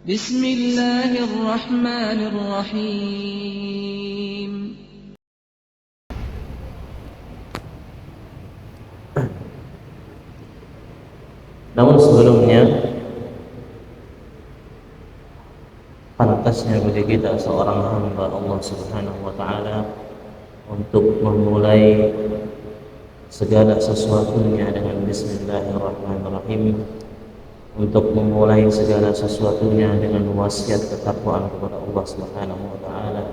Bismillahirrahmanirrahim. Namun sebelumnya, pantasnya bagi kita seorang hamba Allah Subhanahu wa taala untuk memulai segala sesuatunya dengan bismillahirrahmanirrahim, untuk memulai segala sesuatunya dengan wasiat ketakwaan kepada Allah Subhanahu wa taala,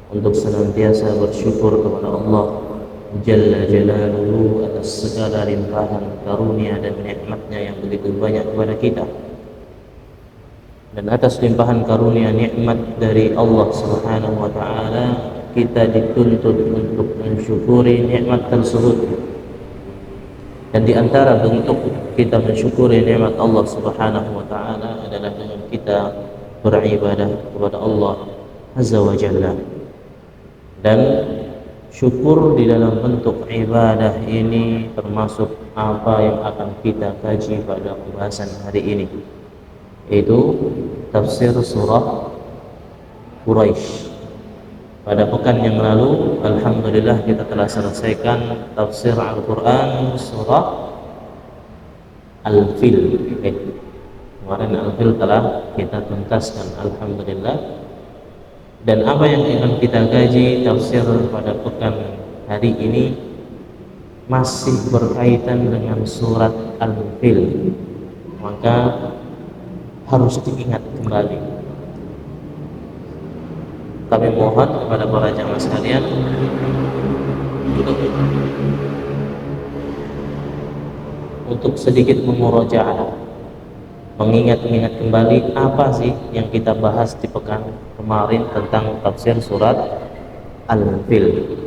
untuk senantiasa bersyukur kepada Allah Jalla Jalaluhu atas segala limpahan karunia dan nikmatnya yang begitu banyak kepada kita. Dan atas limpahan karunia nikmat dari Allah Subhanahu wa taala, kita dituntut untuk mensyukuri nikmat tersebut. Dan di antara bentuk kita mensyukuri nikmat Allah Subhanahu wa taala adalah dengan kita beribadah kepada Allah Azza wa Jalla. Dan syukur di dalam bentuk ibadah ini termasuk apa yang akan kita kaji pada pembahasan hari ini, yaitu tafsir surah Quraisy. Pada pekan yang lalu, alhamdulillah kita telah selesaikan tafsir Al-Quran surah Al-Fil. Kemarin Al-Fil telah kita tuntaskan, alhamdulillah. Dan apa yang akan kita kaji tafsir pada pekan hari ini masih berkaitan dengan surat Al-Fil, maka harus diingat kembali. Kami mohon kepada para jamaah sekalian untuk sedikit memurojaah, mengingat-ingat kembali apa sih yang kita bahas di pekan kemarin tentang tafsir surat Al-Fil.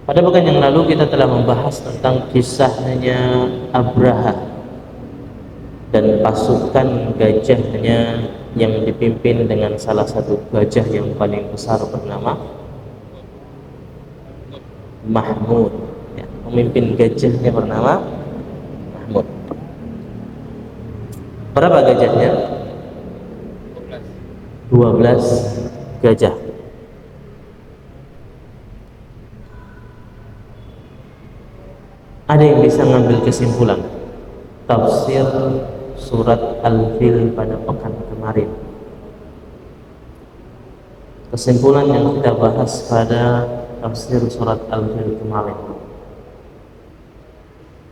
Pada pekan yang lalu kita telah membahas tentang kisahnya Abraha dan pasukan gajahnya yang dipimpin dengan salah satu gajah yang paling besar bernama Mahmud. Pemimpin gajahnya bernama Mahmud. Berapa gajahnya? 12 gajah. Ada yang bisa ngambil kesimpulan tafsir surat Al-Fil pada pekan kemarin? Kesimpulan yang kita bahas pada tafsir surat Al-Fil kemarin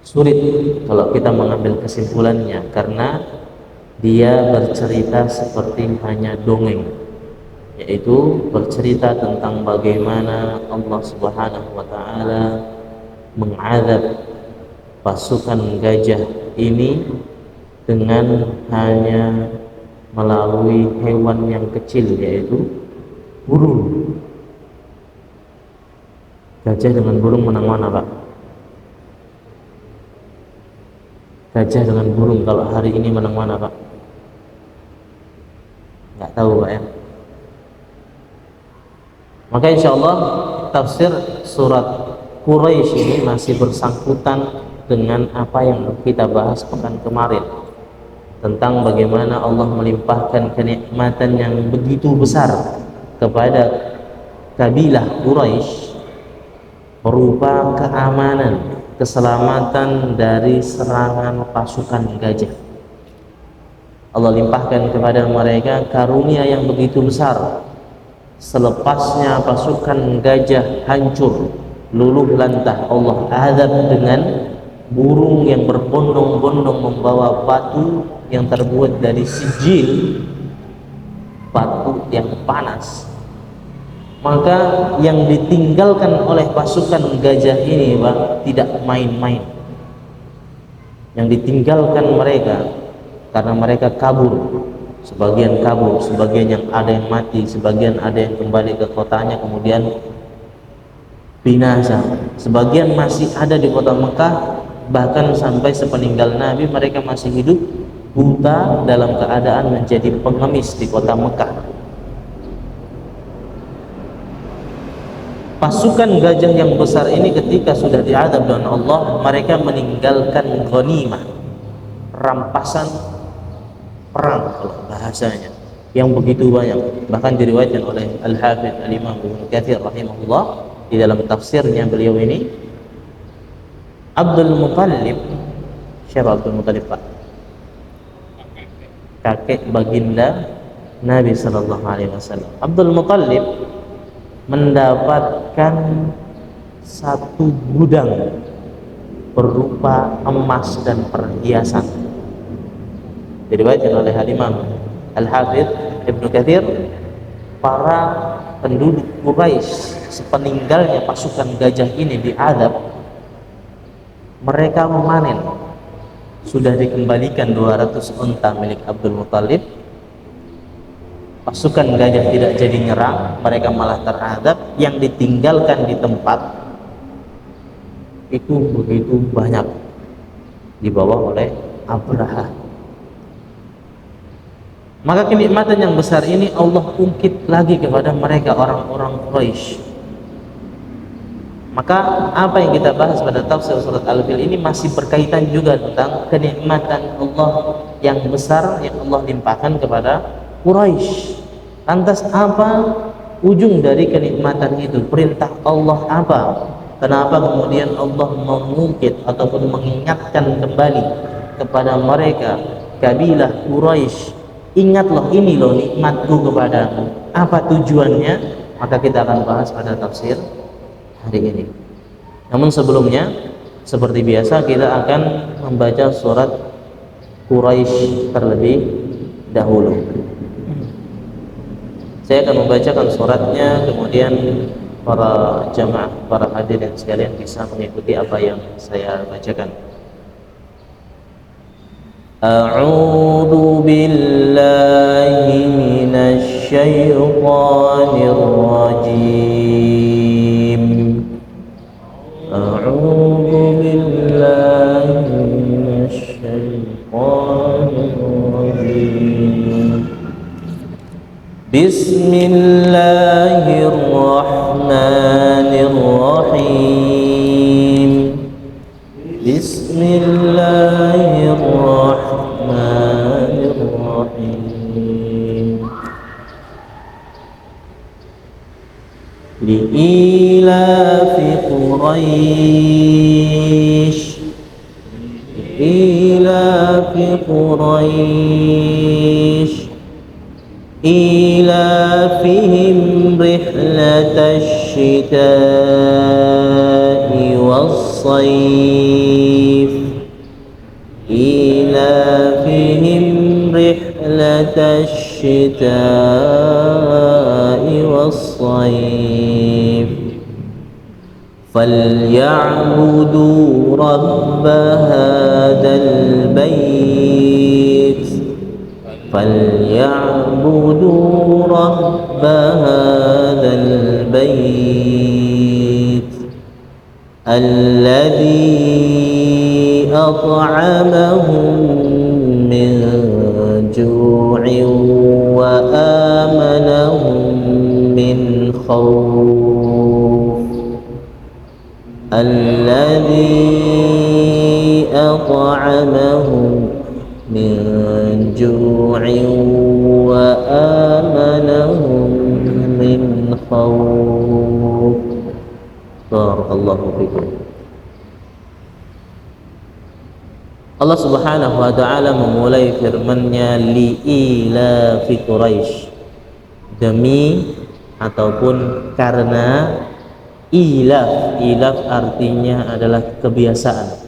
sulit kalau kita mengambil kesimpulannya, karena dia bercerita seperti hanya dongeng, yaitu bercerita tentang bagaimana Allah Subhanahu wa taala mengadab pasukan gajah ini dengan hanya melalui hewan yang kecil, yaitu burung. Gajah dengan burung menang mana, Pak? Gajah dengan burung kalau hari ini menang mana, Pak? Nggak tahu, Pak, ya. Maka insya Allah tafsir surat Quraisy ini masih bersangkutan dengan apa yang kita bahas pekan kemarin, tentang bagaimana Allah melimpahkan kenikmatan yang begitu besar kepada kabilah Quraisy berupa keamanan, keselamatan dari serangan pasukan gajah. Allah limpahkan kepada mereka karunia yang begitu besar. Selepasnya pasukan gajah hancur, luluh lantah, Allah azab dengan burung yang berbondong-bondong membawa batu yang terbuat dari sijil, batu yang panas. Maka yang ditinggalkan oleh pasukan gajah ini, Pak, tidak main-main. Yang ditinggalkan mereka karena mereka kabur, sebagian yang ada yang mati, sebagian ada yang kembali ke kotanya kemudian binasa, sebagian masih ada di kota Mekah, bahkan sampai sepeninggal Nabi mereka masih hidup buta dalam keadaan menjadi pengemis di kota Mekah. Pasukan gajah yang besar ini ketika sudah diadab dengan Allah, mereka meninggalkan ghanimah, rampasan perang kalau bahasanya yang begitu banyak. Bahkan diriwayatkan oleh Al-Hafidz Al-Imam Ibnu Katsir rahimahullah di dalam tafsirnya beliau ini, Abdul Muthalib, siapa Abdul Muthalib Pak? Kakek baginda Nabi sallallahu alaihi wasallam. Abdul Muthalib mendapatkan satu gudang berupa emas dan perhiasan. Diriwayatkan oleh Al-Imam Al-Hafidz Ibnu Katsir, para penduduk Quraisy sepeninggalnya pasukan gajah ini diadab, mereka memanen, sudah dikembalikan 200 unta milik Abdul Muthalib, pasukan gajah tidak jadi nyerang, mereka malah teradab, yang ditinggalkan di tempat itu begitu banyak dibawa oleh Abraha. Maka kenikmatan yang besar ini Allah ungkit lagi kepada mereka orang-orang Quraisy. Maka apa yang kita bahas pada tafsir surat Al-Fil ini masih berkaitan juga tentang kenikmatan Allah yang besar yang Allah limpahkan kepada Quraisy. Lantas apa ujung dari kenikmatan itu? Perintah Allah apa? Kenapa kemudian Allah mengungkit ataupun mengingatkan kembali kepada mereka kabilah Quraisy, ingatlah ini loh nikmatku kepadamu. Apa tujuannya? Maka kita akan bahas pada tafsir hari ini. Namun sebelumnya, seperti biasa kita akan membaca surat Quraisy terlebih dahulu. Saya akan membacakan suratnya, kemudian para jamaah, para hadirin sekalian bisa mengikuti apa yang saya bacakan. A'udzu billahi minasy syaithanir rajim. A'udzu billahi minasy syaithanir rajim. Bismillahirrahmanirrahim. Bismillahirrahmanirrahim. Li'ilafi Quraisy, li'ilafi Quraisy إيلافهم رحلة الشتاء والصيف إيلافهم رحلة الشتاء والصيف فليعبدوا رب هذا البيت فليعبدوا رب هذا البيت الذي أطعمهم من جوع وآمنهم من خوف الذي أطعمهم من جوع وآمنهم من خوف. Barakallahu fikum. Allah Subhanahu wa taala memulai firman-Nya li'ilafi Quraisy, demi ataupun karena ilaf. Ilaf artinya adalah kebiasaan.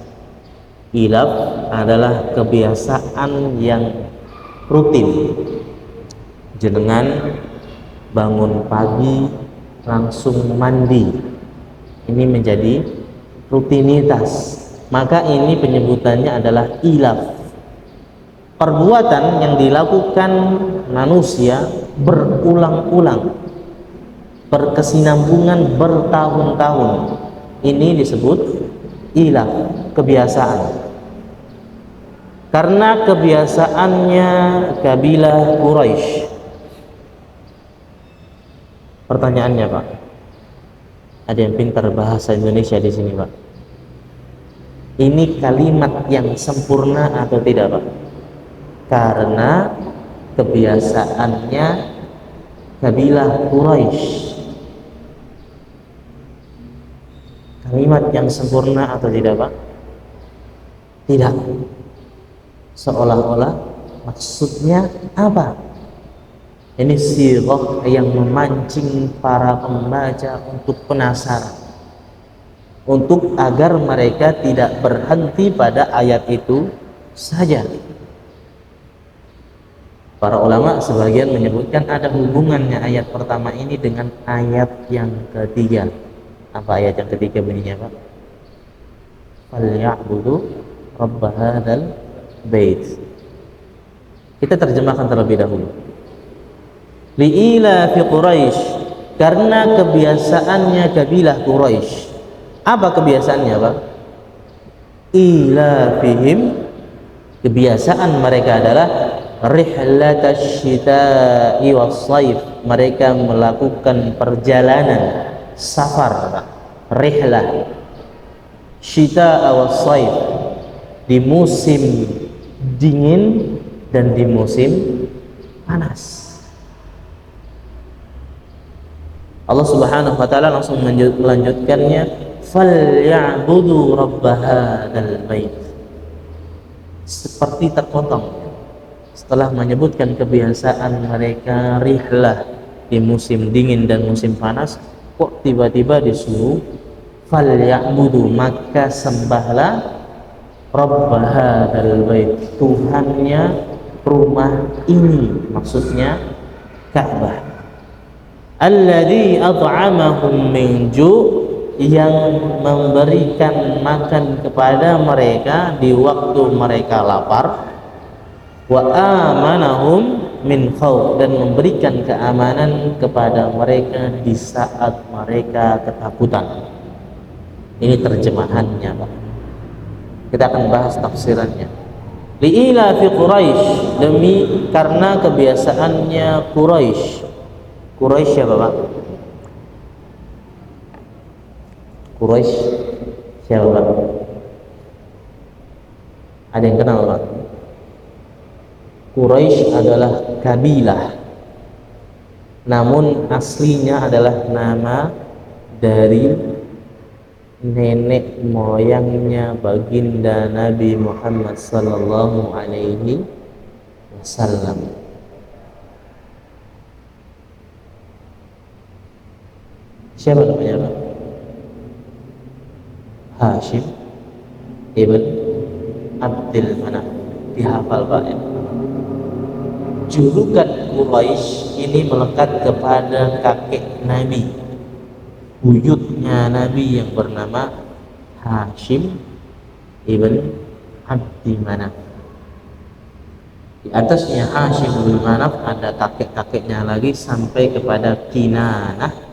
Ilaf adalah kebiasaan yang rutin. Jenengan bangun pagi langsung mandi, ini menjadi rutinitas. Maka ini penyebutannya adalah ilaf. Perbuatan yang dilakukan manusia berulang-ulang, berkesinambungan bertahun-tahun, ini disebut ilaf, kebiasaan. Karena kebiasaannya kabilah Quraisy. Pertanyaannya Pak, ada yang pintar bahasa Indonesia di sini Pak? Ini kalimat yang sempurna atau tidak Pak? karena kebiasaannya kabilah Quraisy. Kalimat yang sempurna atau tidak, Pak? Tidak. Seolah-olah maksudnya apa? Ini sirah yang memancing para pembaca untuk penasaran, untuk agar mereka tidak berhenti pada ayat itu saja. Para ulama sebagian menyebutkan ada hubungannya ayat pertama ini dengan ayat yang ketiga. Apa ayat yang ketiga bunyinya, Pak? Falyabudu rabb hadzal bait. Kita terjemahkan terlebih dahulu. Liila fi Quraisy, karena kebiasaannya kabilah Quraisy. Apa kebiasaannya, Pak? Ila fihim, kebiasaan mereka adalah rihlatash syita'i was-shaif. Mereka melakukan perjalanan safar, Pak. Rihlah syita'a was-shaif, di musim dingin dan di musim panas. Allah Subhanahu wa taala langsung melanjutkannya, falyabudu rabb hadzal bait. Seperti terpotong setelah menyebutkan kebiasaan mereka rihlah di musim dingin dan musim panas, kok tiba-tiba disuruh falyabudu, maka sembahlah rabb hadzal bait, Tuhannya rumah ini, maksudnya Ka'bah. Alladzi at'amahum min ju', yang memberikan makan kepada mereka di waktu mereka lapar, wa amanahum min khauf, dan memberikan keamanan kepada mereka di saat mereka ketakutan. Ini terjemahannya, Pak. Kita akan bahas tafsirannya. Liila fi Quraisy, demi karena kebiasaannya Quraisy. Quraisy siapa, Pak? Quraisy siapa, Pak? Ada yang kenal, Pak? Quraisy adalah kabilah, namun aslinya adalah nama dari nenek moyangnya baginda Nabi Muhammad sallallahu alaihi wasallam. Siapa namanya, Pak? Hashim ibn Abdul Manaf. Dihafal, Pak, ya? Julukan Quraisy ini melekat kepada kakek Nabi, buyutnya Nabi yang bernama Hashim ibn Abdi Manaf. Di atasnya Hashim ibn Manaf ada kakek-kakeknya lagi sampai kepada Kinanah.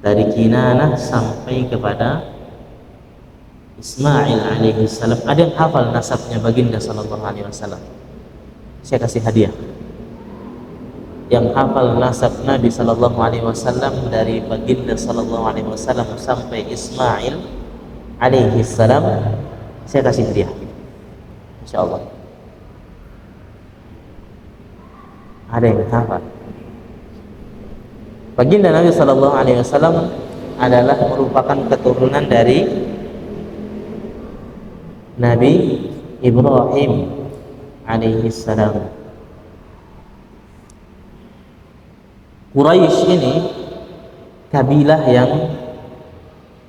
Dari Kinanah sampai kepada Ismail alaihi salam. Ada yang hafal nasabnya baginda sallallahu alaihi wasallam? Saya kasih hadiah. Yang hafal nasab Nabi sallallahu alaihi wasallam dari baginda sallallahu alaihi wasallam sampai Ismail alaihi salam, saya kasih hadiah. Insyaallah. Ada yang hafal? Baginda Nabi sallallahu alaihi wasallam adalah merupakan keturunan dari Nabi Ibrahim alaihi salam. Quraisy ini kabilah yang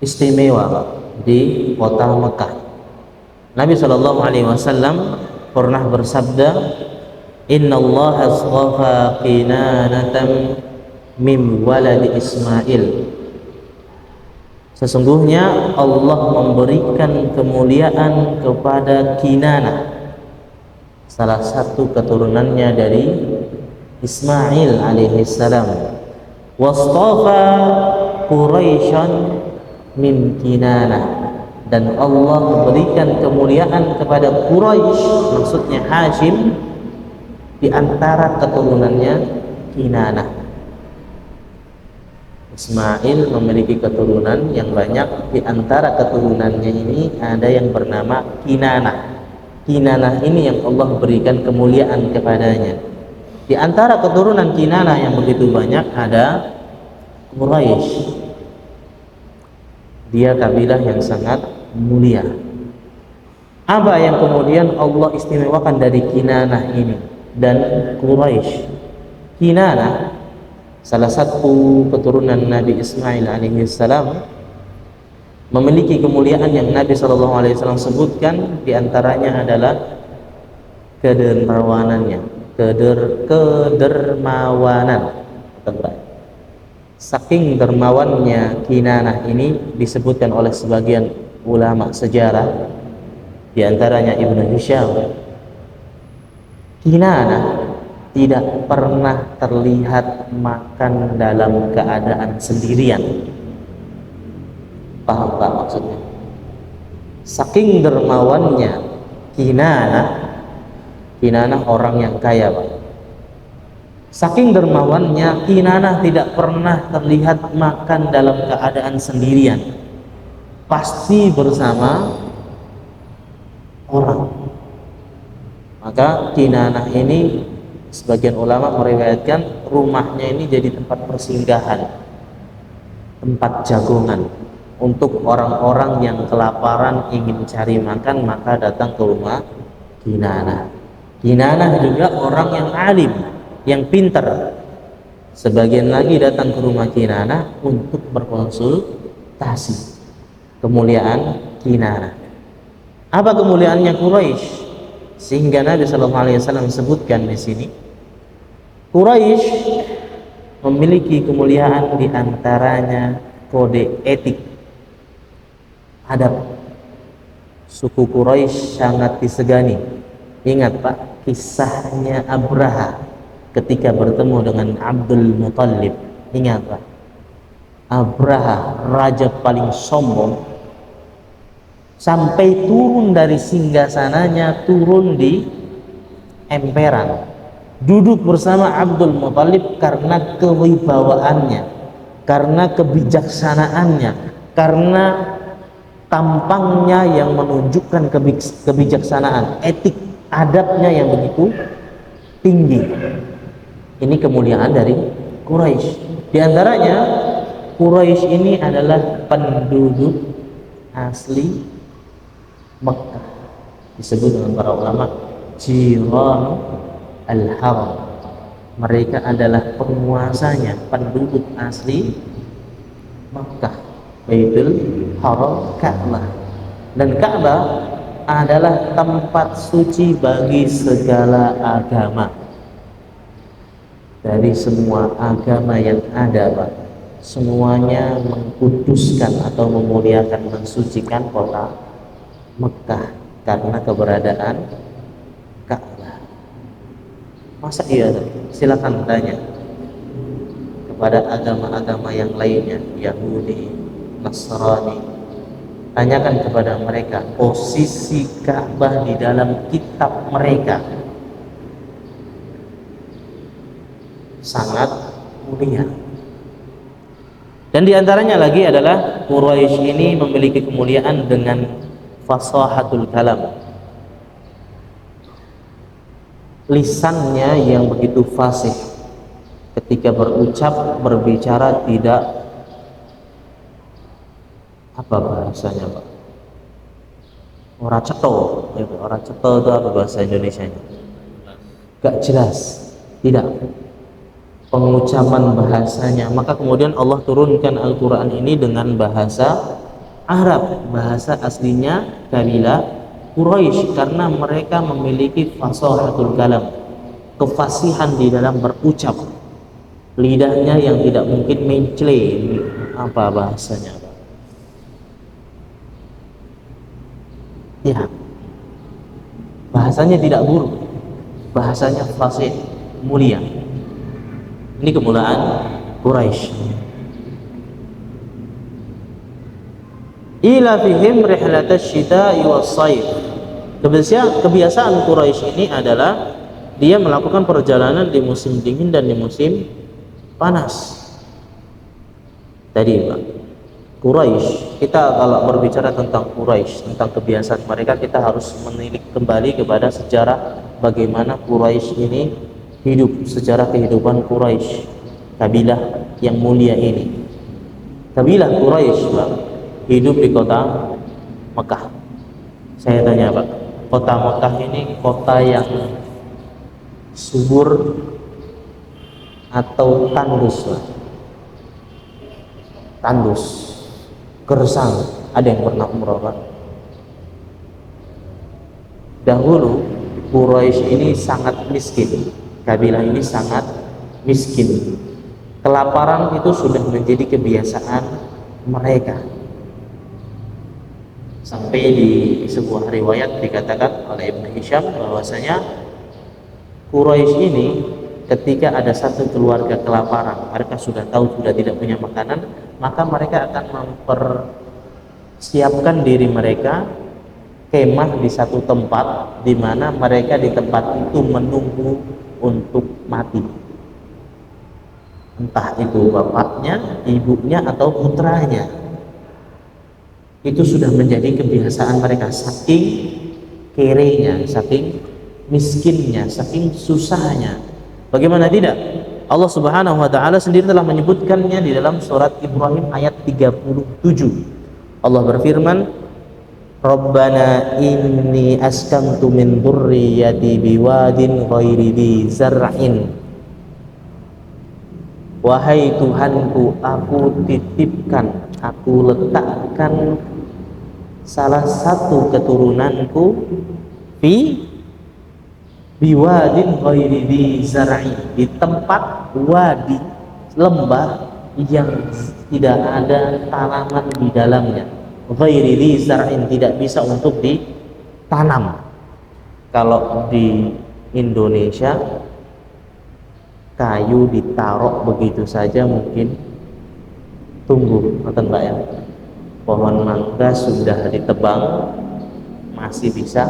istimewa di kota Mekah. Nabi sallallahu alaihi wasallam pernah bersabda, "Innallaha astafa Kinanatan min waladi Ismail." Sesungguhnya Allah memberikan kemuliaan kepada Kinanah, salah satu keturunannya dari Ismail alaihi salam. Wastafa Quraisyan min Kinanah, dan Allah memberikan kemuliaan kepada Quraisy, maksudnya Hashim, di antara keturunannya Kinanah. Ismail memiliki keturunan yang banyak, di antara keturunannya ini ada yang bernama Kinanah. Kinanah ini yang Allah berikan kemuliaan kepadanya. Di antara keturunan Kinanah yang begitu banyak ada Quraisy. Dia kabilah yang sangat mulia. Apa yang kemudian Allah istimewakan dari Kinanah ini dan Quraisy? Kinanah salah satu keturunan Nabi Ismail alaihissalam memiliki kemuliaan yang Nabi SAW sebutkan. Di antaranya adalah kedermawanannya, kedermawanan. Saking dermawannya Kinanah ini disebutkan oleh sebagian ulama sejarah, di antaranya Ibnu Hisham, Kinanah tidak pernah terlihat makan dalam keadaan sendirian. Paham tak maksudnya? Saking dermawannya Kinanah orang yang kaya, Pak. Saking dermawannya Kinanah tidak pernah terlihat makan dalam keadaan sendirian, pasti bersama orang. Maka Kinanah ini sebagian ulama meriwayatkan rumahnya ini jadi tempat persinggahan, tempat jagongan untuk orang-orang yang kelaparan ingin cari makan, maka datang ke rumah Kinanah. Kinanah juga orang yang alim, yang pintar. Sebagian lagi datang ke rumah Kinanah untuk berkonsultasi. Kemuliaan Kinanah. Apa kemuliaannya Quraisy? Sehingga Nabi SAW sebutkan di sini, Quraisy memiliki kemuliaan, di antaranya kode etik, adab. Suku Quraisy sangat disegani. Ingat Pak, kisahnya Abraha ketika bertemu dengan Abdul Muthalib. Ingat Pak, Abraha, raja paling sombong, sampai turun dari singgasananya, turun di emperan, duduk bersama Abdul Muthalib karena kewibawaannya, karena kebijaksanaannya, karena tampangnya yang menunjukkan kebijaksanaan, etik, adabnya yang begitu tinggi. Ini kemuliaan dari Quraisy. Di antaranya Quraisy ini adalah penduduk asli Mekah, disebut dengan para ulama Jiranu al-Haram. Mereka adalah penguasanya, penduduk asli Mekah, Baitul Haram, Ka'bah. Dan Ka'bah adalah tempat suci bagi segala agama. Dari semua agama yang ada, Pak, semuanya mengkuduskan atau memuliakan, mensucikan kota Mekah karena keberadaan Ka'bah. Masa iya? Silakan tanya kepada agama-agama yang lainnya, Yahudi, Nasrani. Tanyakan kepada mereka posisi Ka'bah di dalam kitab mereka. Sangat mulia. Dan diantaranya lagi adalah Quraisy ini memiliki kemuliaan dengan fasahatul kalam. Lisannya yang begitu fasih, ketika berucap, berbicara tidak, apa bahasanya Pak? Ora ceto, ya, ora ceto itu apa bahasa Indonesianya? Gak jelas, tidak. Pengucapan bahasanya, maka kemudian Allah turunkan Al-Quran ini dengan bahasa Arab, bahasa aslinya kabilah Quraisy, karena mereka memiliki fasahatul kalam, kefasihan di dalam berucap, lidahnya yang tidak mungkin mencele, apa bahasanya Pak? Ya, bahasanya tidak buruk, bahasanya fasih, mulia. Ini kemuliaan Quraisy. Ila fihim rihlatash shita'i was-shayf. Kebiasaan Quraisy ini adalah dia melakukan perjalanan di musim dingin dan di musim panas. Tadi Pak, Quraisy, kita kalau berbicara tentang Quraisy, tentang kebiasaan mereka, kita harus menilik kembali kepada sejarah bagaimana Quraisy ini hidup, sejarah kehidupan Quraisy, kabilah yang mulia ini. Kabilah Quraisy, Pak, hidup di kota Mekah. Saya tanya, Pak, kota Mekah ini kota yang subur atau tandus, Pak? Tandus, gersang. Ada yang pernah umrah, Pak? Dahulu Quraisy ini sangat miskin, kabilah ini sangat miskin. Kelaparan itu sudah menjadi kebiasaan mereka. Sampai di sebuah riwayat dikatakan oleh Ibnu Hisham bahwasanya Quraisy ini ketika ada satu keluarga kelaparan, mereka sudah tahu sudah tidak punya makanan, maka mereka akan mempersiapkan diri mereka kemah di satu tempat, di mana mereka di tempat itu menunggu untuk mati. Entah itu bapaknya, ibunya, atau putranya. Itu sudah menjadi kebiasaan mereka, saking kerenya, saking miskinnya, saking susahnya. Bagaimana tidak? Allah Subhanahu wa taala sendiri telah menyebutkannya di dalam surat Ibrahim ayat 37. Allah berfirman, Rabbana inni askantu min dzurriyyati biwadin ghairi dzi zar'in. Wahai Tuhanku, aku titipkan, aku letakkan salah satu keturunanku biwadin ghairi dzi zar'in, di tempat wadi, lembah yang tidak ada tanaman di dalamnya. Ghairi dzi zar'in, tidak bisa untuk ditanam. Kalau di Indonesia kayu ditaruh begitu saja mungkin tumbuh, betul Mbak ya. Pohon mangga sudah ditebang masih bisa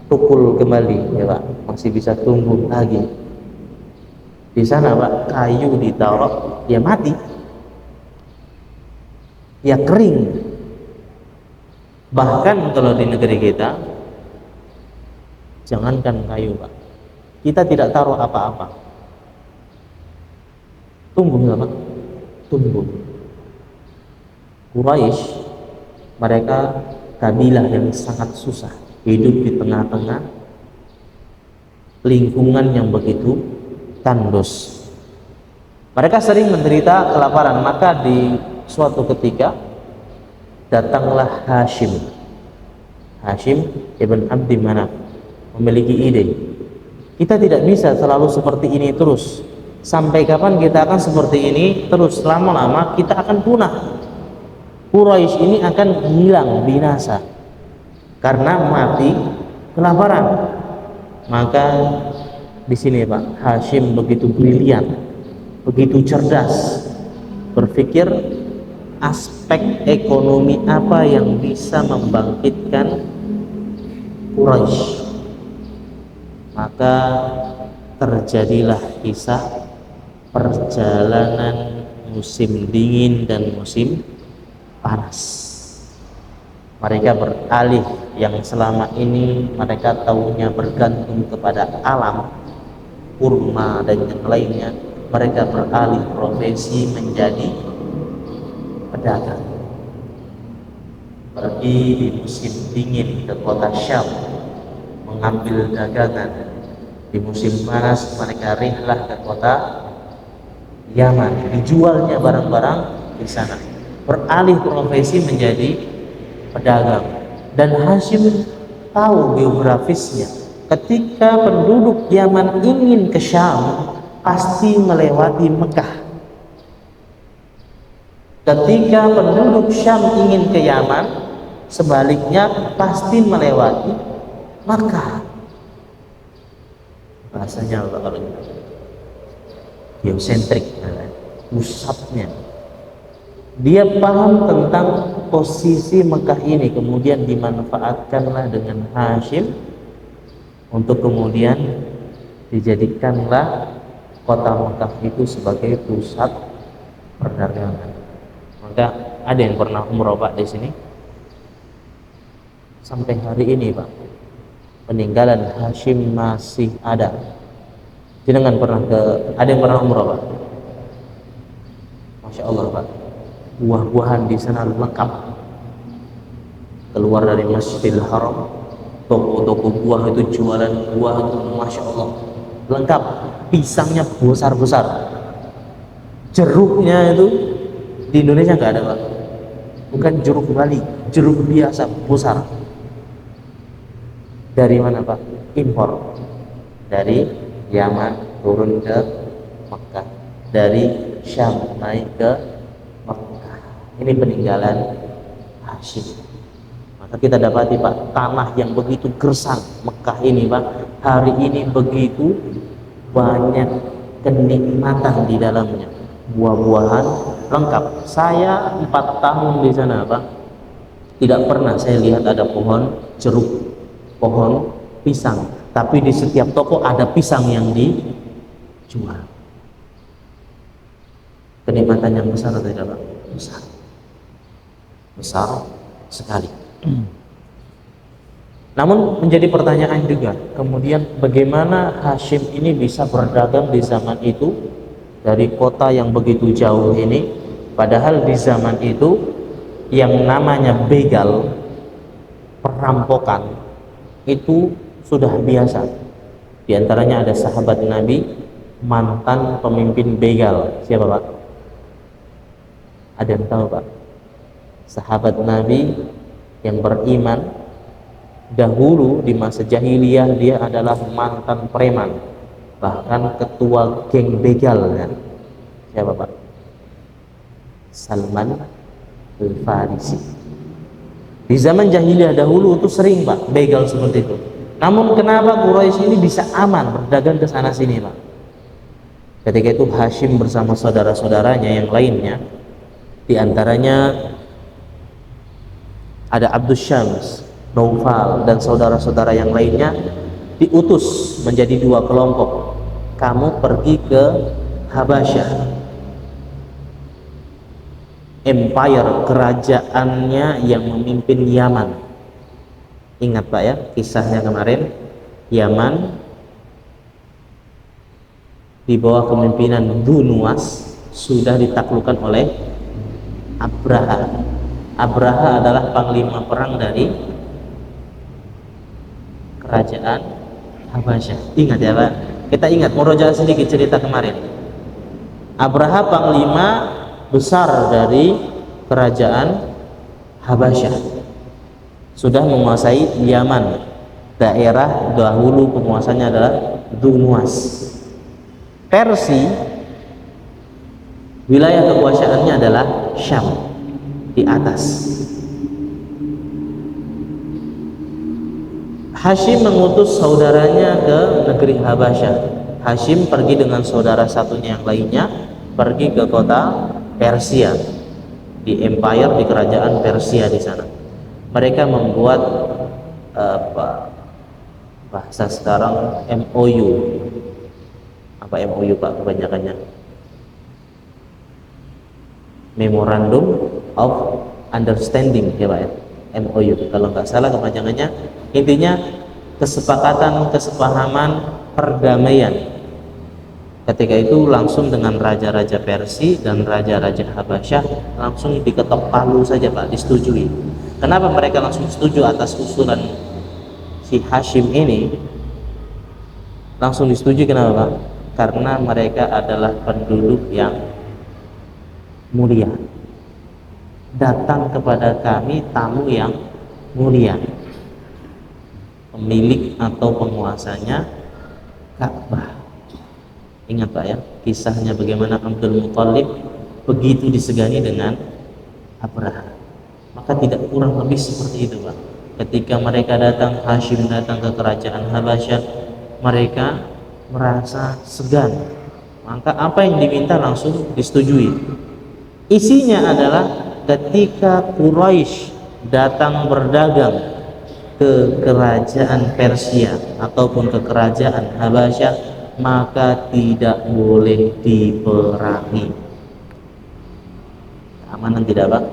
tukul kembali ya Pak, masih bisa tumbuh lagi. Di sana Pak, kayu ditaruh ya mati, ya kering. Bahkan kalau di negeri kita, jangankan kayu Pak, kita tidak taruh apa-apa, tumbuh nggak Pak? Tumbuh. Quraisy, mereka kabilah yang sangat susah, hidup di tengah-tengah lingkungan yang begitu tandus. Mereka sering menderita kelaparan, maka di suatu ketika datanglah Hashim ibn Abdi Manaf, memiliki ide. Kita tidak bisa selalu seperti ini terus. Sampai kapan kita akan seperti ini terus? Lama-lama kita akan punah. Quraisy ini akan hilang, binasa karena mati kelaparan. Maka di sini Pak, Hashim begitu brilian, begitu cerdas, berpikir aspek ekonomi apa yang bisa membangkitkan Quraisy. Maka terjadilah kisah perjalanan musim dingin dan musim panas. Mereka beralih, yang selama ini mereka tahunya bergantung kepada alam, kurma dan yang lainnya, mereka beralih profesi menjadi pedagang. Pergi di musim dingin ke kota Syam mengambil dagangan. Di musim panas mereka rihlah ke kota Yaman, dijualnya barang-barang di sana. Beralih profesi menjadi pedagang. Dan Hashim tahu geografisnya. Ketika penduduk Yaman ingin ke Syam, pasti melewati Mekah. Ketika penduduk Syam ingin ke Yaman, sebaliknya pasti melewati Makkah. Bahasanya kalau geosentrik, pusatnya. Dia paham tentang posisi Mekah ini, kemudian dimanfaatkanlah dengan Hashim untuk kemudian dijadikanlah kota Mekah itu sebagai pusat perdagangan. Maka ada yang pernah umroh Pak di sini? Sampai hari ini Pak, peninggalan Hashim masih ada. Jenengan pernah ada yang pernah umroh Pak? Masya Allah Pak, buah-buahan di sana lengkap. Keluar dari Masjidil Haram, toko-toko buah itu jualan buah itu Masya Allah lengkap. Pisangnya besar-besar, jeruknya itu di Indonesia nggak ada Pak, bukan jeruk Bali, jeruk biasa besar. Dari mana Pak? Impor dari Yaman turun ke Mekah, dari Syam naik ke Mekah. Ini peninggalan Hashim. Maka kita dapati Pak, tanah yang begitu gersang Mekah ini Pak, hari ini begitu banyak kenikmatan di dalamnya, buah-buahan lengkap. Saya 4 tahun di sana Pak, tidak pernah saya lihat ada pohon jeruk, pohon pisang, tapi di setiap toko ada pisang yang dijual. Kenikmatan yang besar atau tidak Pak? Besar, besar sekali. Namun menjadi pertanyaan juga, kemudian bagaimana Hashim ini bisa berdagang di zaman itu dari kota yang begitu jauh ini, padahal di zaman itu yang namanya begal, perampokan itu sudah biasa. Di antaranya ada sahabat Nabi, mantan pemimpin begal. Siapa Pak? Ada yang tahu Pak? Sahabat Nabi yang beriman dahulu di masa jahiliyah, dia adalah mantan preman, bahkan ketua geng begal kan? Siapa Pak? Salman Al-Farisi. Di zaman jahiliyah dahulu itu sering Pak begal seperti itu. Namun kenapa Quraisy ini bisa aman berdagang ke sana sini Pak? Ketika itu Hashim bersama saudara-saudaranya yang lainnya, di antaranya ada Abdus Syams, Naufal, dan saudara-saudara yang lainnya, diutus menjadi 2 kelompok. Kamu pergi ke Habasyah, empire kerajaannya yang memimpin Yaman. Ingat Pak ya kisahnya kemarin, Yaman di bawah kepemimpinan Dunuwas sudah ditaklukkan oleh Abraha. Abraha adalah panglima perang dari kerajaan Habasyah. Ingat ya Pak, kita ingat murojaah sedikit cerita kemarin. Abraha panglima besar dari kerajaan Habasyah, sudah menguasai Yaman. Daerah dahulu penguasanya adalah Dunuwas. Persia, wilayah kekuasaannya adalah Syam di atas. Hashim mengutus saudaranya ke negeri Habasyah. Hashim pergi dengan saudara satunya yang lainnya, pergi ke kota Persia, di empire, di kerajaan Persia di sana. Mereka membuat bahasa sekarang MOU. Apa MOU Pak kebanyakannya? Memorandum of Understanding ya Pak ya, MOU kalau nggak salah kepanjangannya. Intinya kesepakatan, kesepahaman, perdamaian. Ketika itu langsung dengan raja-raja Persia dan raja-raja Habasyah langsung diketok palu saja Pak, disetujui. Kenapa mereka langsung setuju atas usulan si Hashim ini? Langsung disetujui kenapa Pak? Karena mereka adalah penduduk yang mulia. Datang kepada kami tamu yang mulia, pemilik atau penguasanya Ka'bah. Ingat Pak ya kisahnya bagaimana Abdul Muthalib begitu disegani dengan Abraha. Maka tidak kurang lebih seperti itu Pak. Ketika mereka datang, Hashim datang ke kerajaan Habasyah, mereka merasa segan. Maka apa yang diminta langsung disetujui. Isinya adalah ketika Quraisy datang berdagang ke kerajaan Persia ataupun ke kerajaan Habasyah, maka tidak boleh diperangi. Keamanan tidak Pak?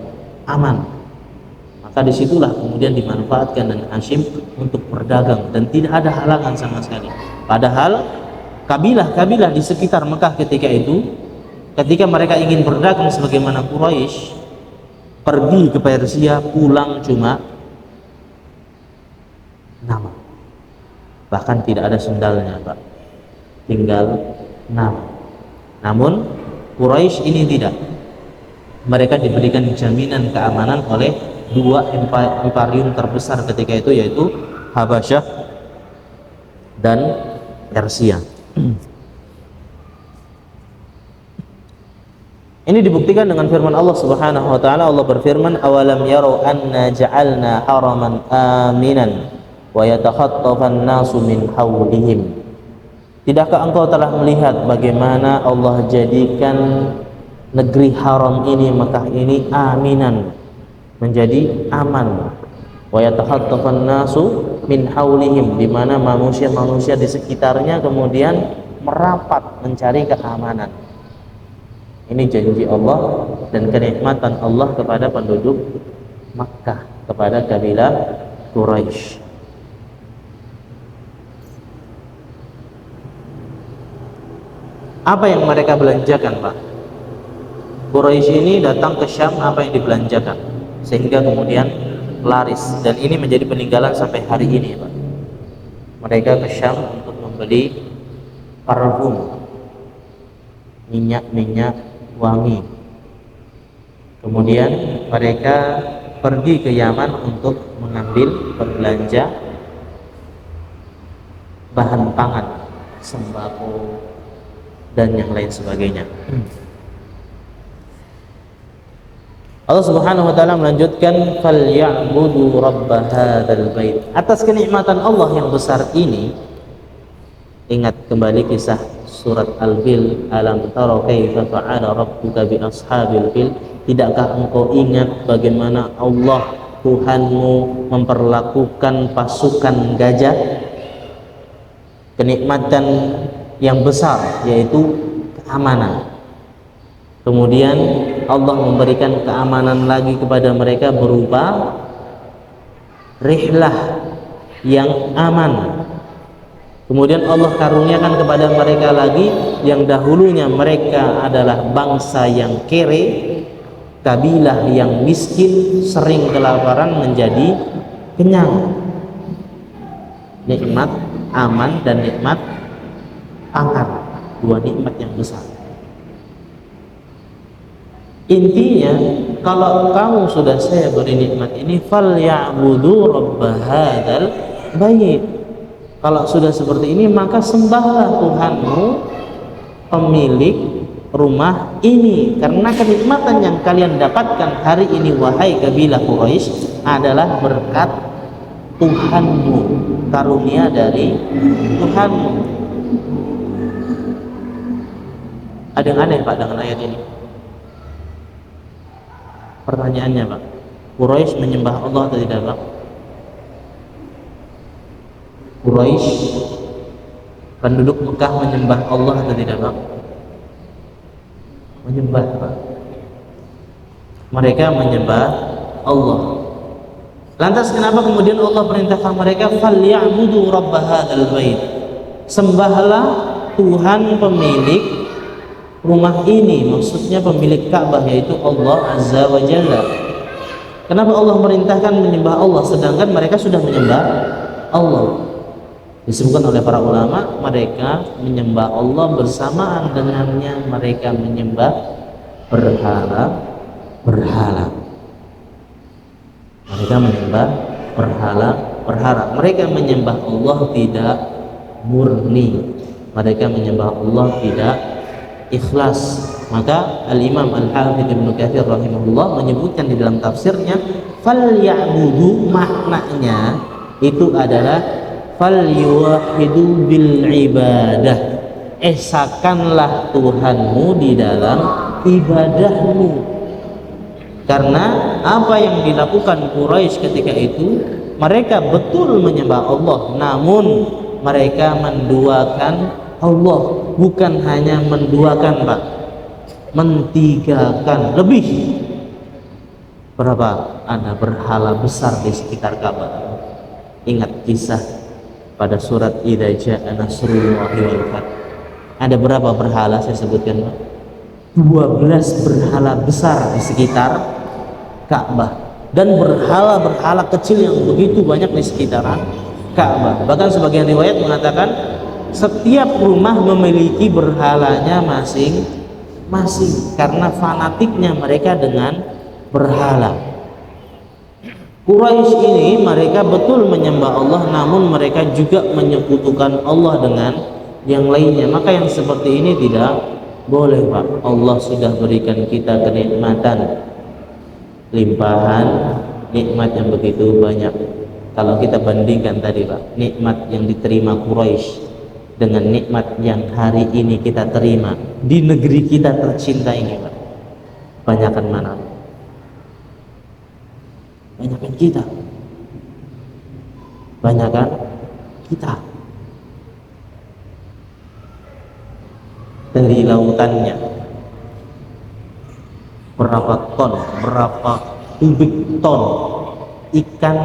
aman. Maka disitulah kemudian dimanfaatkan dan Hashim untuk berdagang dan tidak ada halangan sama sekali. Padahal kabilah-kabilah di sekitar Mekah ketika itu, ketika mereka ingin berdagang sebagaimana Quraisy, pergi ke Persia pulang cuma nama, bahkan tidak ada sendalnya Pak, tinggal nama. Namun Quraisy ini tidak, mereka diberikan jaminan keamanan oleh dua imperium terbesar ketika itu, yaitu Habasyah dan Persia. Ini dibuktikan dengan firman Allah Subhanahu wa taala. Allah berfirman, "Awalam yarau anna ja'alna haraman aminan wa yatakhattafan nasu min hawlihim." Tidakkah engkau telah melihat bagaimana Allah jadikan negeri haram ini, Mekah ini, aminan, menjadi aman, wa yatakhattafan nasu min hawlihim, di mana manusia-manusia di sekitarnya kemudian merapat mencari keamanan. Ini janji Allah dan kenikmatan Allah kepada penduduk Makkah, kepada kabilah Quraisy. Apa yang mereka belanjakan, Pak? Quraisy ini datang ke Syam, apa yang dibelanjakan sehingga kemudian laris, dan ini menjadi peninggalan sampai hari ini, Pak. Mereka ke Syam untuk membeli parfum, minyak-minyak wangi. Kemudian mereka pergi ke Yaman untuk mengambil berbelanja bahan pangan, sembako dan yang lain sebagainya. Allah Subhanahu wa taala melanjutkan, "Falyabudu rabb hadzal bait." Atas kenikmatan Allah yang besar ini, ingat kembali kisah surat Al-Fil, alam tara kaifa fa'ala rabbuka bi ashabil fil. Tidakkah engkau ingat bagaimana Allah Tuhanmu memperlakukan pasukan gajah? Kenikmatan yang besar yaitu keamanan. Kemudian Allah memberikan keamanan lagi kepada mereka berupa rihlah yang aman. Kemudian Allah karuniakan kepada mereka lagi, yang dahulunya mereka adalah bangsa yang kere, kabilah yang miskin, sering kelaparan menjadi kenyang. Nikmat aman dan nikmat pangan, dua nikmat yang besar. Intinya, kalau kamu sudah saya beri nikmat ini, falyabudu rabb hadzal bait. Kalau sudah seperti ini, maka sembahlah Tuhanmu, pemilik rumah ini, karena kenikmatan yang kalian dapatkan hari ini, wahai kabilah Quraisy, adalah berkat Tuhanmu, karunia dari Tuhanmu. Ada yang aneh, Pak, dengan ayat ini? Pertanyaannya, Pak, Quraisy menyembah Allah atau tidak, Pak? Quraisy, penduduk Mekah, menyembah Allah atau tidak, Pak? Menyembah, Pak. Mereka menyembah Allah. Lantas kenapa kemudian Allah perintahkan mereka falyabudu rabb hadzal bait? Sembahlah Tuhan pemilik rumah ini, maksudnya pemilik Ka'bah, yaitu Allah Azza wa Jalla. Kenapa Allah merintahkan menyembah Allah sedangkan mereka sudah menyembah Allah? Disebutkan oleh para ulama, mereka menyembah Allah bersamaan dengannya mereka menyembah berhala. Mereka menyembah berhala. Mereka menyembah Allah tidak murni. Mereka menyembah Allah tidak ikhlas. Maka Al-Imam Al-Hafidz Ibnu Katsir rahimahullah menyebutkan di dalam tafsirnya, falyabudu, maknanya itu adalah falyuwahidu bil ibadah, esakanlah Tuhanmu di dalam ibadahmu. Karena apa yang dilakukan Quraisy ketika itu, mereka betul menyembah Allah, namun mereka menduakan Allah, bukan hanya menduakan, Pak, mentigakan, lebih. Berapa ada berhala besar di sekitar Ka'bah? Ingat kisah pada surat Idza Jaa Nasrullahi wal Fath. Ada berapa berhala saya sebutkan, Pak? 12 berhala besar di sekitar Ka'bah dan berhala-berhala kecil yang begitu banyak di sekitaran Ka'bah. Bahkan sebagian riwayat mengatakan setiap rumah memiliki berhalanya masing-masing karena fanatiknya mereka dengan berhala. Quraisy ini mereka betul menyembah Allah, namun mereka juga menyekutukan Allah dengan yang lainnya. Maka yang seperti ini tidak boleh, Pak. Allah sudah berikan kita kenikmatan, limpahan nikmat yang begitu banyak. Kalau kita bandingkan tadi, Pak, nikmat yang diterima Quraisy dengan nikmat yang hari ini kita terima di negeri kita tercinta ini, Pak, banyakan mana? Banyakan kita. Banyakan kita. Dari lautannya berapa ton, berapa kubik ton ikan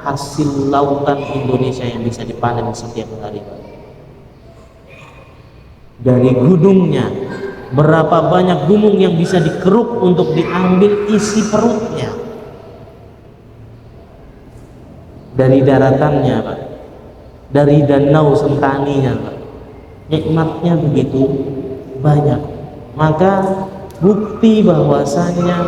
hasil lautan Indonesia yang bisa dipanen setiap hari, Pak. Dari gunungnya, berapa banyak gunung yang bisa dikeruk untuk diambil isi perutnya. Dari daratannya, Pak, dari danau Sentaninya, Pak, nikmatnya begitu banyak. Maka bukti bahwasanya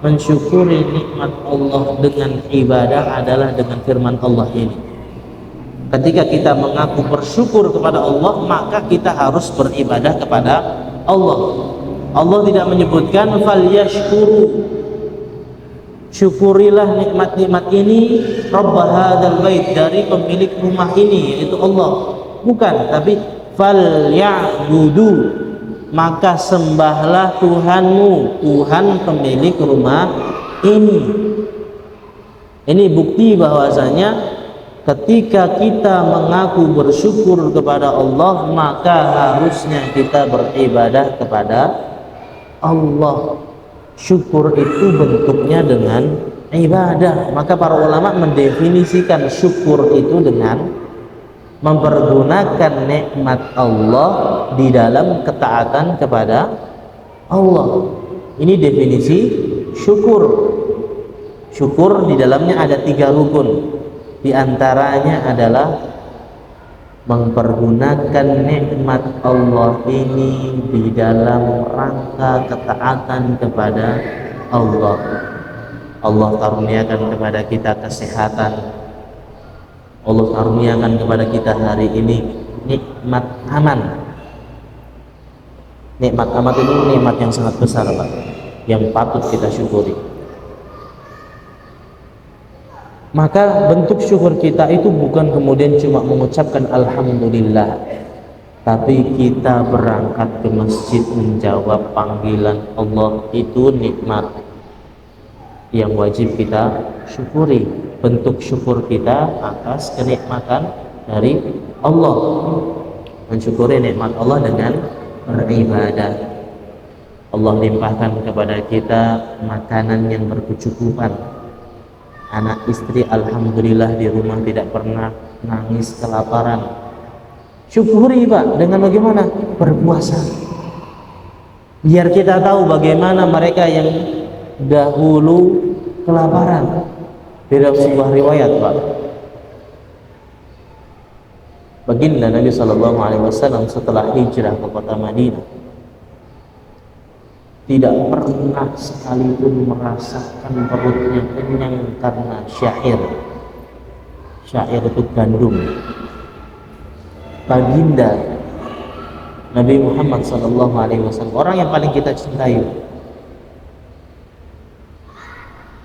mensyukuri nikmat Allah dengan ibadah adalah dengan firman Allah ini. Ketika kita mengaku bersyukur kepada Allah, maka kita harus beribadah kepada Allah. Allah tidak menyebutkan falyashkuru, syukurilah nikmat-nikmat ini Rabb hadzal bait, dari pemilik rumah ini yaitu Allah. Bukan, tapi falyabudu, maka sembahlah Tuhanmu, Tuhan pemilik rumah ini. Ini bukti bahwasanya ketika kita mengaku bersyukur kepada Allah, maka harusnya kita beribadah kepada Allah. Syukur itu bentuknya dengan ibadah. Maka para ulama mendefinisikan syukur itu dengan mempergunakan nikmat Allah di dalam ketaatan kepada Allah. Ini definisi syukur. Syukur di dalamnya ada 3 rukun. Di antaranya adalah mempergunakan nikmat Allah ini di dalam rangka ketaatan kepada Allah. Allah karuniakan kepada kita kesehatan, Allah karuniakan kepada kita hari ini nikmat aman. Nikmat aman itu nikmat yang sangat besar, Pak, yang patut kita syukuri. Maka bentuk syukur kita itu bukan kemudian cuma mengucapkan alhamdulillah, tapi kita berangkat ke masjid menjawab panggilan Allah. Itu nikmat yang wajib kita syukuri. Bentuk syukur kita atas kenikmatan dari Allah, mensyukuri nikmat Allah dengan beribadah. Allah limpahkan kepada kita makanan yang berkecukupan. Anak istri alhamdulillah di rumah tidak pernah nangis kelaparan. Syukuri, Pak, dengan bagaimana? Berpuasa. Biar kita tahu bagaimana mereka yang dahulu kelaparan. Di dalam sebuah riwayat, Pak, baginda Nabi SAW setelah hijrah ke kota Madinah tidak pernah sekalipun merasakan perutnya kenyang karena syair. Syair itu gandum. Baginda Nabi Muhammad SAW, orang yang paling kita cintai,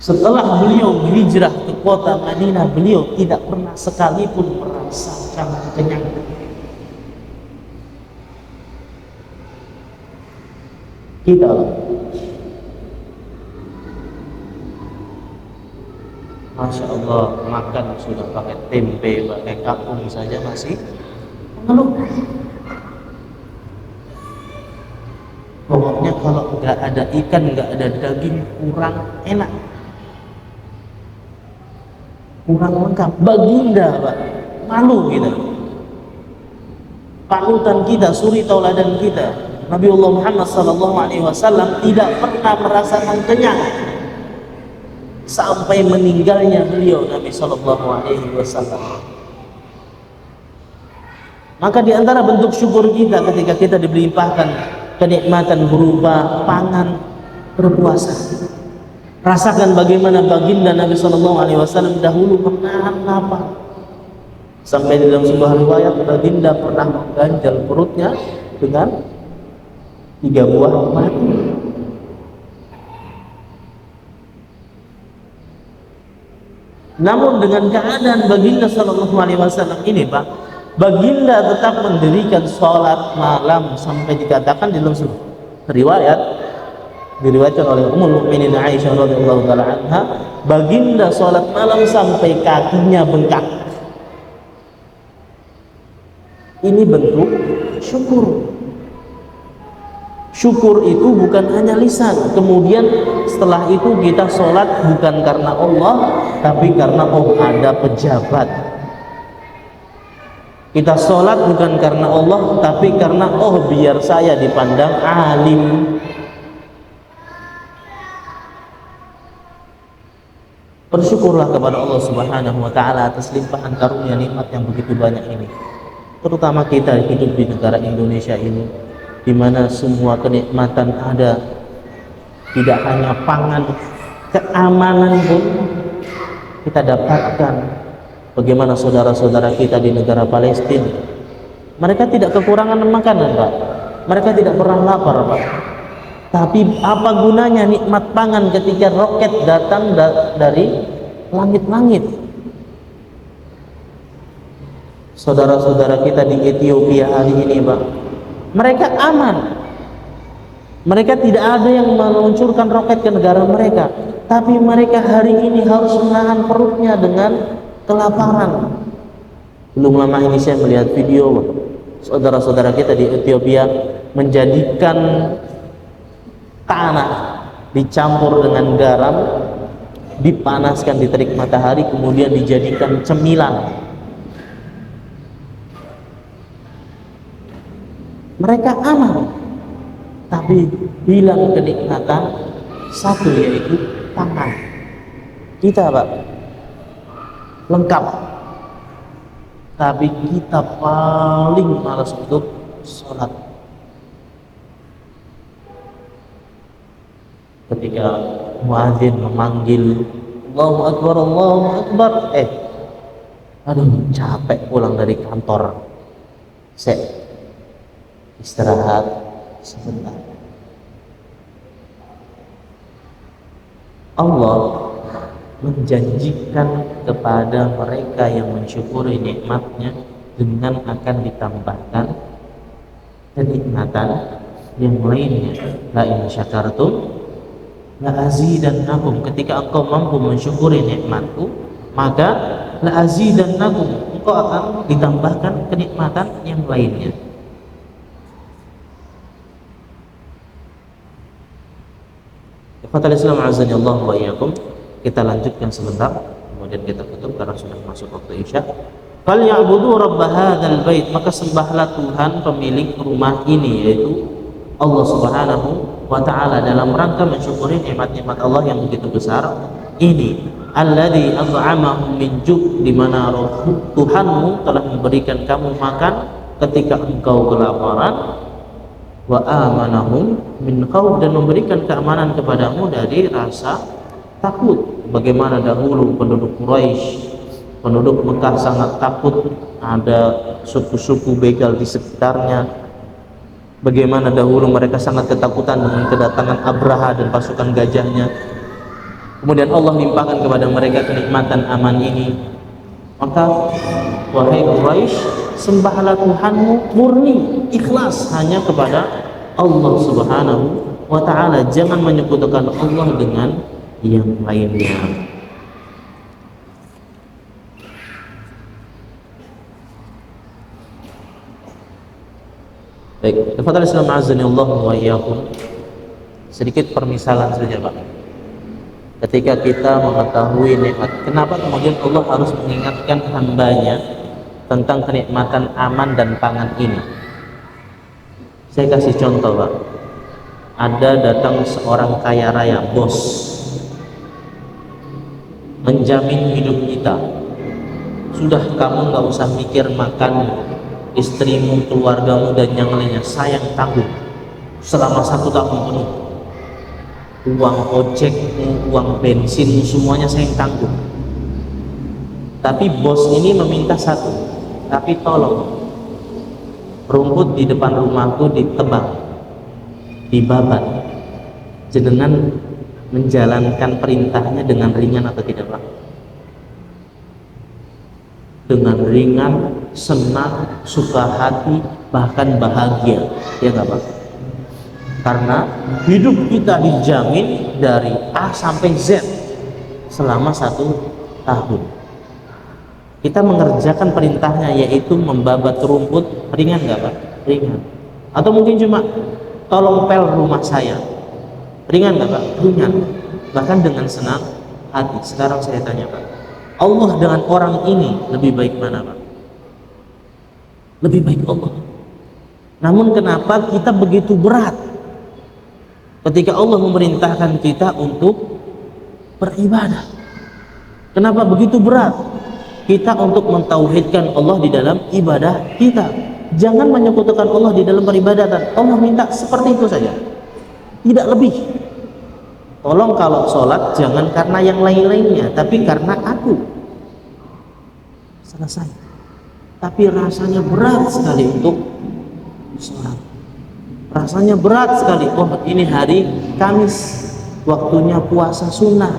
setelah beliau hijrah ke kota Madinah, beliau tidak pernah sekalipun merasakan kenyang. Kita Masya Allah, makan sudah pakai tempe, pakai kapung saja masih mengeluh. Pokoknya kalau nggak ada ikan, nggak ada daging, kurang enak. kurang lengkap. Baginda, Pak, malu kita. Panutan kita, suri tauladan kita, Nabiullah Muhammad SAW tidak pernah merasakan kenyang sampai meninggalnya beliau Nabi SAW. Maka di antara bentuk syukur kita ketika kita dilimpahkan kenikmatan berupa pangan, berpuasa. Rasakan bagaimana baginda Nabi SAW dahulu menahan lapar. Sampai di dalam sebuah riwayat baginda pernah mengganjal perutnya dengan 3 buah madu. Namun dengan keadaan baginda SAW ini, Pak, baginda tetap mendirikan sholat malam sampai dikatakan di dalam sebuah riwayat diriwayatkan oleh Ummul Mukminin Aisyah radhiyallahu taala anha, baginda sholat malam sampai kakinya bengkak. Ini bentuk syukur. Syukur itu bukan hanya lisan. Kemudian setelah itu kita sholat bukan karena Allah, tapi karena ada pejabat. Kita sholat bukan karena Allah, tapi karena biar saya dipandang alim. Bersyukurlah kepada Allah Subhanahu wa taala atas limpahan karunia nikmat yang begitu banyak ini. Terutama kita hidup di negara Indonesia ini, di mana semua kenikmatan ada, tidak hanya pangan, keamanan pun kita dapatkan. Bagaimana saudara-saudara kita di negara Palestina, mereka tidak kekurangan makanan, Pak. Mereka tidak pernah lapar, Pak. Tapi apa gunanya nikmat pangan ketika roket datang dari langit-langit? Saudara-saudara kita di Ethiopia hari ini, Pak, mereka aman. Mereka tidak ada yang meluncurkan roket ke negara mereka, tapi mereka hari ini harus menahan perutnya dengan kelaparan. Belum lama ini saya melihat video saudara-saudara kita di Ethiopia menjadikan tanah dicampur dengan garam, dipanaskan di terik matahari, kemudian dijadikan cemilan. Mereka aman, tapi hilang kenikmatan satu, yaitu pangan. Kita, Pak, lengkap, tapi kita paling malas untuk sholat. Ketika muadzin memanggil Allahu Akbar, Allahu Akbar, capek pulang dari kantor, saya istirahat sebentar. Allah menjanjikan kepada mereka yang mensyukuri nikmatnya dengan akan ditambahkan kenikmatan yang lainnya. La in syakartum la azidannakum. Ketika engkau mampu mensyukuri nikmatku, maka la azidannakum, engkau akan ditambahkan kenikmatan yang lainnya. Fatal Islam azza Allah wa iyyakum. Kita lanjutkan sebentar, kemudian kita tutup karena sudah masuk waktu Isya. Fal ya'budu rabb hadzal bait, maka sembahlah Tuhan pemilik rumah ini, yaitu Allah Subhanahu wa taala, dalam rangka mensyukuri nikmat-nikmat Allah yang begitu besar ini. Alladzi at'amahum min ju', di mana Tuhanmu telah memberikan kamu makan ketika engkau kelaparan, wa amanahum min khauf, dan memberikan keamanan kepadamu dari rasa takut. Bagaimana dahulu penduduk Quraisy, penduduk Mekah sangat takut, ada suku-suku begal di sekitarnya. Bagaimana dahulu mereka sangat ketakutan dengan kedatangan Abraha dan pasukan gajahnya. Kemudian Allah limpahkan kepada mereka kenikmatan aman ini. Maka wahai Quraisy, sembahlah Tuhanmu murni, ikhlas hanya kepada Allah Subhanahu wa ta'ala. Jangan menyekutukan Allah dengan yang lainnya. Baik, tafadhal Islam azani Allah wa iyyakum. Sedikit permisalan saja, Pak. Ketika kita mengetahui nikmat, kenapa kemudian Allah harus mengingatkan hambanya tentang kenikmatan aman dan pangan ini? Saya kasih contoh, Pak. Ada datang seorang kaya raya, bos, menjamin hidup kita. Sudah, kamu nggak usah mikir makan istrimu, keluargamu, dan yang lainnya. Saya yang tanggung selama 1 tahun penuh. Uang ojekmu, uang bensinmu, semuanya saya yang tanggung. Tapi bos ini meminta satu, tapi tolong rumput di depan rumahku ditebang, dibabat. Jenengan menjalankan perintahnya dengan ringan atau tidak, Pak? Dengan ringan, senang, suka hati, bahkan bahagia, ya nggak, Pak? Karena hidup kita dijamin dari A sampai Z selama 1 tahun. Kita mengerjakan perintahnya, yaitu membabat rumput, ringan nggak, Pak? Ringan. Atau mungkin cuma tolong pel rumah saya, ringan nggak, Pak? Ringan. Bahkan dengan senang hati. Sekarang saya tanya, Pak, Allah dengan orang ini lebih baik mana, Pak? Lebih baik Allah. Namun kenapa kita begitu berat ketika Allah memerintahkan kita untuk beribadah? Kenapa begitu berat kita untuk mentauhidkan Allah di dalam ibadah kita? Jangan menyekutukan Allah di dalam peribadatan. Allah minta seperti itu saja, tidak lebih. Tolong kalau sholat jangan karena yang lain-lainnya, tapi karena aku. Selesai. Tapi rasanya berat sekali untuk sholat. Rasanya berat sekali. Oh, ini hari Kamis, waktunya puasa sunnah.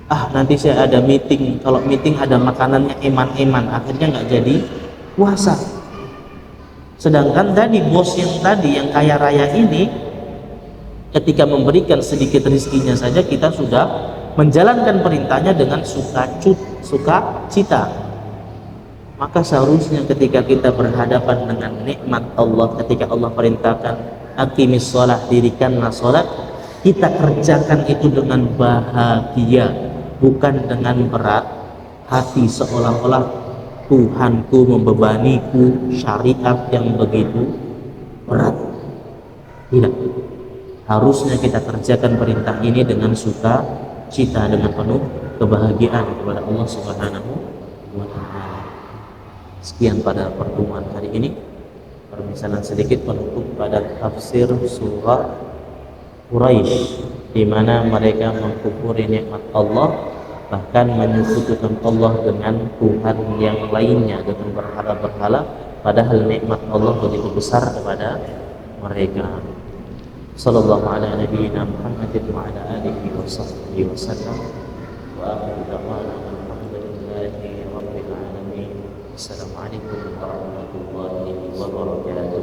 Ah, nanti saya ada meeting. Kalau meeting ada makanannya eman-eman, akhirnya nggak jadi puasa. Sedangkan tadi bos yang tadi yang kaya raya ini, ketika memberikan sedikit rezekinya saja kita sudah menjalankan perintahnya dengan sukacita. Maka seharusnya ketika kita berhadapan dengan nikmat Allah, ketika Allah perintahkan aqimis shalah, dirikanlah salat, kita kerjakan itu dengan bahagia, bukan dengan berat hati seolah-olah Tuhanku membebaniku syariat yang begitu berat. Tidak. Harusnya kita kerjakan perintah ini dengan sukacita, dengan penuh kebahagiaan kepada Allah Subhanahu wa Ta'ala. Sekian pada pertemuan hari ini, permisalan sedikit penutup pada tafsir surah Quraisy, di mana mereka mengkufuri nikmat Allah, bahkan menyekutukan Allah dengan Tuhan yang lainnya, dengan berhala-berhala, padahal nikmat Allah begitu besar kepada mereka. Sallallahu ala nabiyyina Muhammadin wa ala alihi wa sahbihi wa sallam, wa akhiru da'wana alhamdulillahi rabbil alamin. Assalamualaikum warahmatullahi wabarakatuh.